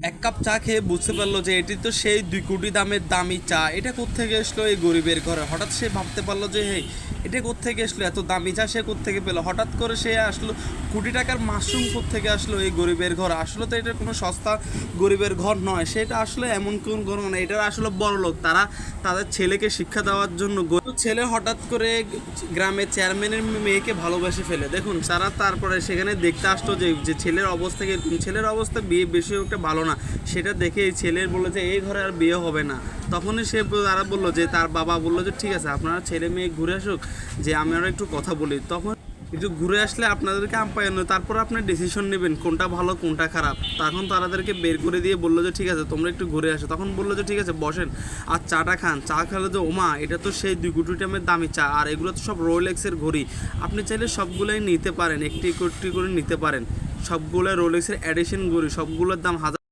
এক কাপ চা খেয়ে বুঝতে পারলো যে এটি তো সেই 2 কোটি দামের দামি চা। এটা কোত্থেকে আসলো এই গরিবের ঘরে? হঠাৎ সে ভাবতে পারলো যে হে, এটা কোত্থেকে আসলো? এত দামি চা সে কোত্থেকে পেলো? হঠাৎ করে সে আসলো কোটি টাকার মাশরুম কোত্থেকে আসলো এই গরিবের ঘর? আসলে তো এটা কোনো সস্তা গরিবের ঘর নয়, সেটা আসলে এমন কোন ঘর না, এটা আসলে বড় লোক। তারা তাদের ছেলেকে শিক্ষা দেওয়ার জন্য ছেলে হঠাৎ করে গ্রামের চেয়ারম্যানের মেয়েকে ভালোবেসে ফেলে। দেখুন তারা তারপরে সেখানে দেখতে আসতো যে যে ছেলের অবস্থা এরকম, ছেলের অবস্থা বিয়ে বেশি একটা ভালো না। সেটা দেখে এই ছেলের বললো যে এই ঘরে আর বিয়ে হবে না। তখনই তারা বললো যে তার বাবা বললো যে ঠিক আছে আপনারা ছেলে মেয়ে ঘুরে আসুক, যে আমি আরও একটু কথা বলি। তখন একটু ঘুরে আসলে আপনাদেরকে আপ্যায়ন, তারপর আপনি ডিসিশন নেবেন কোনটা ভালো কোনটা খারাপ। তখন তাদেরকে বের করে দিয়ে বললো যে ঠিক আছে তোমরা একটু ঘুরে আসো। তখন বললো যে ঠিক আছে বসেন আর চাটা খান। চা খেলে যে ওমা এটা তো সেই 2 কোটি টাকার দামি চা, আর এগুলো তো সব রোলেক্সের ঘড়ি। আপনি চাইলে সবগুলোই নিতে পারেন, একটি একটি করে নিতে পারেন। সবগুলো রোলেক্সের এডিশন ঘড়ি, সবগুলোর দাম 1000